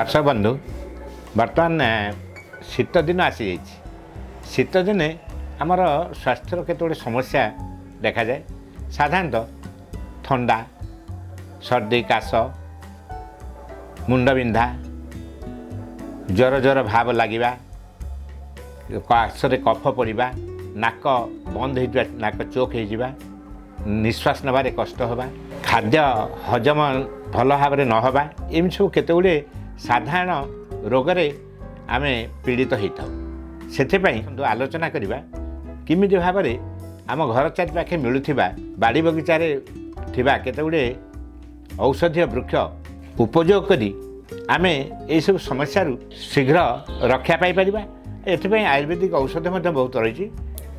दर्शक बंधु बर्तमान शीत दिन आसी जाइए। शीत दिने आमर स्वास्थ्यर केतोटे समस्या देखा जाए। साधारणतः ठंडा सर्दी काश मुंडबिंधा ज्वर ज्वर भाव लगे काशरे कफ पड़ा नाक बंद हो नाक चोक हो निश्वास नबारे कष्ट होगा खाद्य हजम भल भाव न होगा एम सब केतगुड़े साधारण रोगरे आम पीड़ित होता से आलोचना करवा किमी भाव में आम घर चारिपाखे मिलूथिबा बाड़ी बगीचारे थिबा केतगुड़े औषधीय वृक्ष उपयोग करी आम यू समस्या शीघ्र रक्षा पाई परिबा। एथिपाई आयुर्वेदिक औषध मध्य बहुत रही।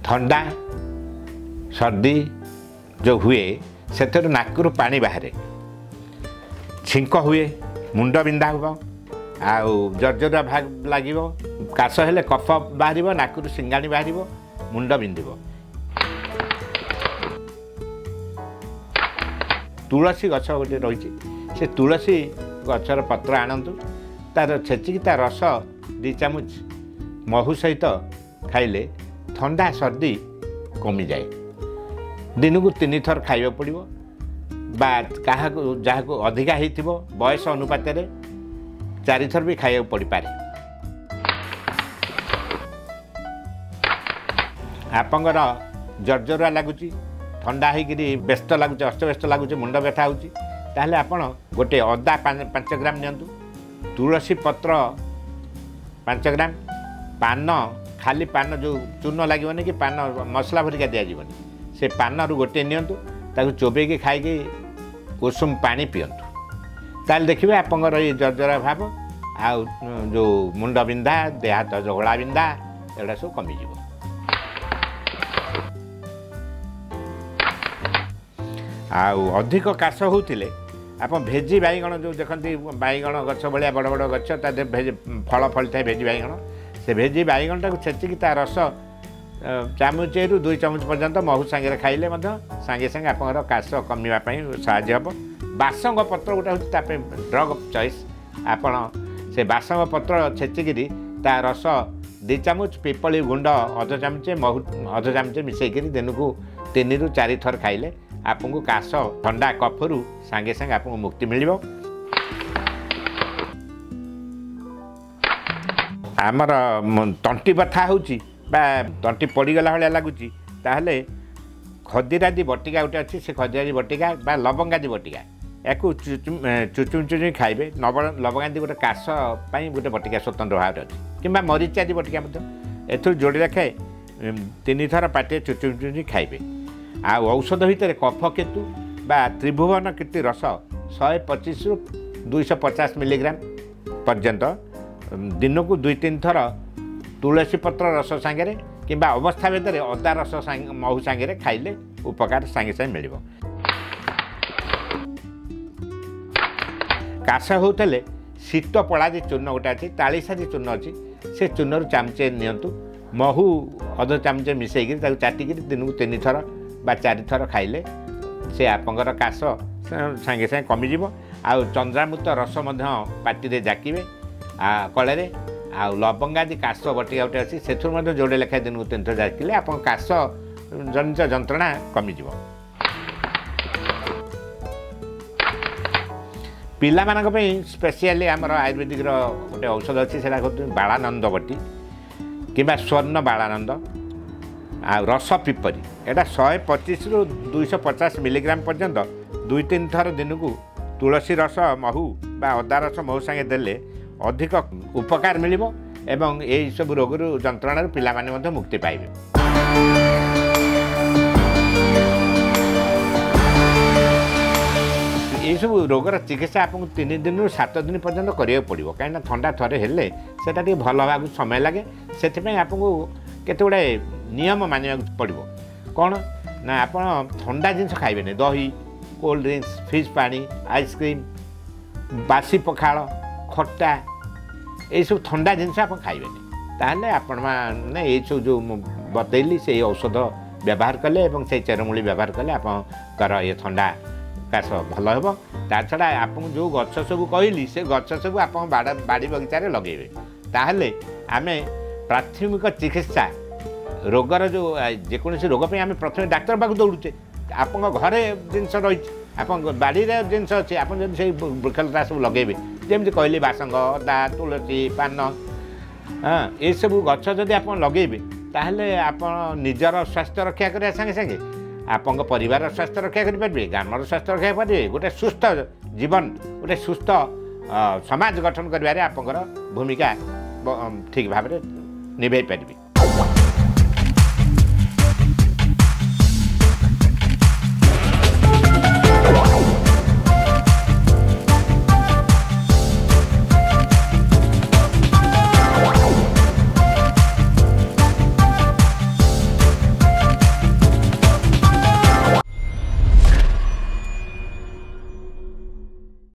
ठंडा सर्दी जो हुए से नाकरू पानी बाहर छिंक हुए मुंड बिंधा हो जर्जरा भाग लगे काश हेले कफ बाहर नाकरू सिंगाणी बाहर मुंड बिंधिब। तुलसी गछ गोटे रही से तुलसी गचर पत्र आणतु तार छेचिकी तार रस 2 चामच महू सहित खाइले ठंडा सर्दी कमी जाए। दिन को 3 थर खाइबा पड़िबो बा क्या जहाँ को अधिका हो बयस अनुपात 4 थर भी खाइबा पड़ पारे। आपंकर जर्जरा लगुच ठंडा होगी व्यस्त लगुच अस्तव्यस्त लगुच मुंड व्यथा होची ताहले आपण गोटे अदा 5 ग्राम नियंतु तुलसी पत्र 5 ग्राम पान खाली पान जो चूर्ण लगे कि पान मसला भरिका दिज्वनी से पान रु गोटे नियंतु ताकू चोबेकी खाई उषुम पानी पियंतु ताल देखिए आपंकर ये जर्जरा भाव आ जो मुंड बिंधा देह हाथ जगड़ा बिंधा एगुड़ा सब कमिज। अधिक काश होते आप भेजी बैगण जो देखते बैगण गछ भाया बड़ बड़ गछ फल फल थाए भेजी बैगण से भेजी बैगण टाक छेचिकी ता रस चामचे 2 चामच पर्यंत महू सांगे खाइले सांगे सांगे आप काश कमिवाई साहाय्य हम। बासंग पत्र गोटे हूँ ड्रग चॉइस आपण से बासंग पत्र छेचिकी ता रस 2 चामच पिपली गुंड अध चामचे महू अध चामचे मिसेक दिन को 3 ରୁ 4 थर खाइले आपको काश ठंडा कफरू सांगे सांगे आपको मुक्ति मिल। आमर तंटी बथा होची बा तंटी पड़गला भाया लगुच ताहले खदिरादी बटिका गोटे अच्छी से खदिरादी बटिका बा लवंगादी बटिका या चुचुम चुचुम खाइबे। लवंगादी गोटे काश गोटे बटिका स्वतंत्र भाव अच्छी कि मरीचादी बटिका एथु जोड़ी रखे 3 थर पाटे चुचुम चुचुम खाइबे। आ औषध भितर कफ केतु बा त्रिभुवन कीर्ति रस 125 ରୁ 250 मिलीग्राम पर्यंत दिन को 2-3 थर तुलसी पत्र रस सांगे कि अवस्था भेदे अदा रस महू सांगे खाइले उपकार सांगे सांगे मिल। काश होते शीत पड़ादी चूर्ण गोटे अच्छी तालीसादी चूर्ण अच्छी से चूर्ण रु चामचे नियंतु महू अध चामचे मिसेक चाटिक दिन को 3 थर बा 4 थर खाइले से आपंकर काश सांगे सांगे कमिज। आ चंद्रामृत रस पाटी जाकिबे कड़े आ लवंगादी काश बटिका गोटे अच्छी से जोड़े लेखाएं दिन को 3 थर जाकिले आप काश जनित जंत्रणा कमिज। पिला मानक स्पेशली आमर आयुर्वेदिक गोटे औषध अच्छी से बालानंद बटी कि स्वर्ण बालानंद आ रस पिपरी एटा 125 ରୁ 250 मिलीग्राम पर्यंत 2-3 थर दिन को तुलसी रस महू बा अदा रस महू सांगे देले अधिक उपकार मिल एवं यही सब रोग जंत्रणा पिला माने मुक्ति पाइबे। यही सब रोगर चिकित्सा आपको 3 दिन ରୁ 7 दिन पर्यंत करिया पड़िबो कहीं ठंडा थरे हेले सेटा टी भल भाग समय लगे से आपको केते गुडा नियम मानिया पड़ो कौन ना आप ठंडा जिनस खाइबे दही कोल्ड ड्रिंक्स फ्रिज पानी आइसक्रीम बासी पखाड़ खट्टा यही सब ठंडा जिनस आप खाइबे ताहले आपण माने ये सब जो बतैली से औषध व्यवहार कले से चेरमूली व्यवहार कले आप ये ठंडा କାଶ ଭଲ ହେବ। ତା ଛଡ଼ା ଆପଣଙ୍କୁ ଯେଉଁ ଗଛ ସବୁ କହିଲି ସେ ଗଛ ସବୁ ଆପଣ ବାଡ଼ି ବଗିଚାରେ ଲଗାଇବେ। ତାହେଲେ ଆମେ ପ୍ରାଥମିକ ଚିକିତ୍ସା ରୋଗର ଯେଉଁ ଯେକୌଣସି ରୋଗ ପାଇଁ ଆମେ ପ୍ରଥମେ ଡାକ୍ତର ପାଖକୁ ଦୌଡ଼ୁଛେ। ଆପଣଙ୍କ ଘରେ ଜିନିଷ ରହିଛି, ଆପଣଙ୍କ ବାଡ଼ିରେ ଜିନିଷ ଅଛି, ଆପଣ ଯଦି ସେଇ ବୃକ୍ଷଲତା ସବୁ ଲଗାଇବେ, ଯେମିତି କହିଲି ବାସଙ୍ଗ, ଅଦା, ତୁଳସୀ, ପାନ, ଏସବୁ ଗଛ ଯଦି ଆପଣ ଲଗାଇବେ ତାହେଲେ ଆପଣ ନିଜର ସ୍ୱାସ୍ଥ୍ୟ ରକ୍ଷା କରିବା ସାଙ୍ଗେ ସାଙ୍ଗେ ଆପଣଙ୍କ ପରିବାରର ସ୍ୱାସ୍ଥ୍ୟ ରକ୍ଷା କରିପାରିବେ, ଗ୍ରାମର ସ୍ୱାସ୍ଥ୍ୟ ରକ୍ଷା କରିପାରିବେ, ଗୋଟେ ସୁସ୍ଥ ଜୀବନ, ଗୋଟେ ସୁସ୍ଥ ସମାଜ ଗଠନ କରିବାରେ ଆପଣଙ୍କର ଭୂମିକା ଠିକ୍ ଭାବରେ ନିଭାଇ ପାରିବେ।